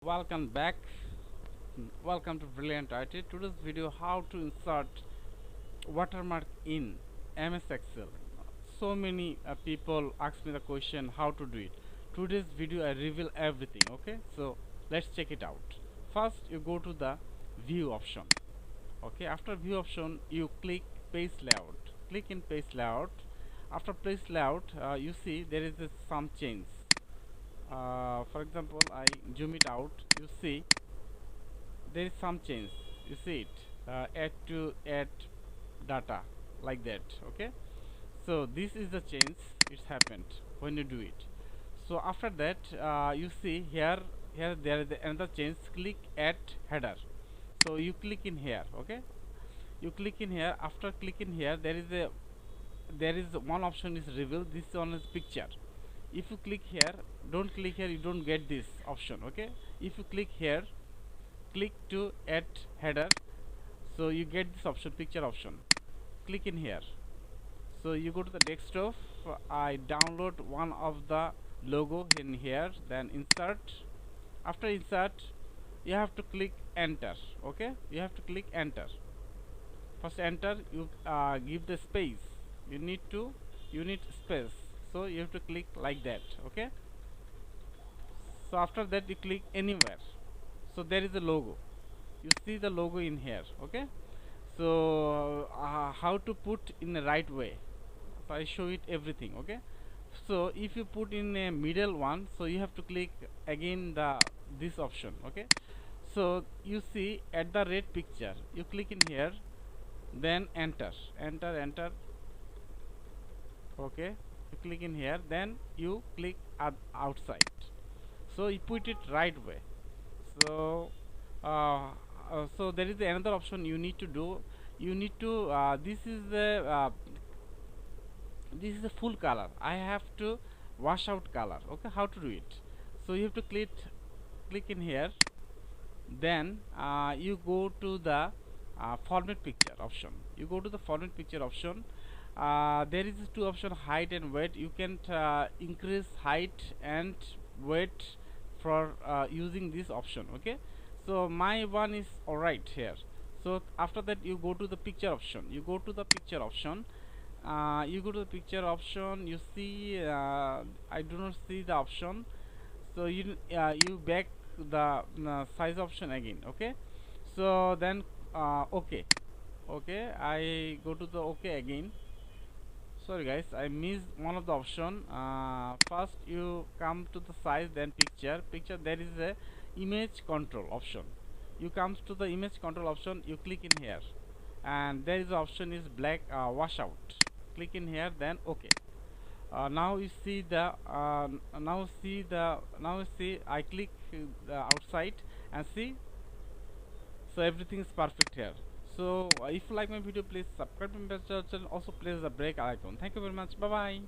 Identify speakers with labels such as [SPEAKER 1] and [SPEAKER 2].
[SPEAKER 1] Welcome back. Welcome to BrilliantIT. Today's video, how to insert watermark in MS Excel. So many people ask me the question how to do it. Today's video I reveal everything. Okay, so let's check it out. First you go to the view option. Okay, after view option you click page layout. Click in page layout. After page layout you see there is some change. For example, I zoom it out. You see there is some change. You see it, add to add data, like that. Okay, so this is the change. It's happened when you do it. So after that you see here there is another change. Click add header. So you click in here. Okay, you click in here. After clicking here, there is one option is reveal. This one is picture. If you click here, don't click here, you don't get this option. Okay, if you click here, click to add header, so you get this option, picture option. Click in here. So you go to the desktop. I download one of the logo in here, then insert. After insert you have to click enter. Okay, you have to click enter. First enter, you give the space. You need space, so you have to click like that. Okay, so after that you click anywhere. So there is a logo. You see the logo in here. Okay, so how to put in the right way, so I show it everything. Okay, so if you put in a middle one, so you have to click again the this option. Okay, so you see at the red picture, you click in here, then enter. Okay, you click in here, then you click outside, so you put it right way. So so there is another option you need to do. You need to this is a full color. I have to wash out color. Okay, how to do it? So you have to click in here, then you go to the format picture option. You go to the format picture option. There is two option, height and weight. You can increase height and weight for using this option. Okay, so my one is alright here. So after that you go to the picture option. You go to the picture option. You see I do not see the option, so you back the size option again. Okay, so then okay. Okay, I go to the okay again. Sorry guys, I missed one of the option. First you come to the size, then picture. There is a image control option. You comes to the image control option, you click in here, and there is the option is black washout. Click in here, then okay. Now you see the now see I click the outside and see, so everything is perfect here. So if you like my video, please subscribe to my channel, also press the break icon. Thank you very much. Bye bye.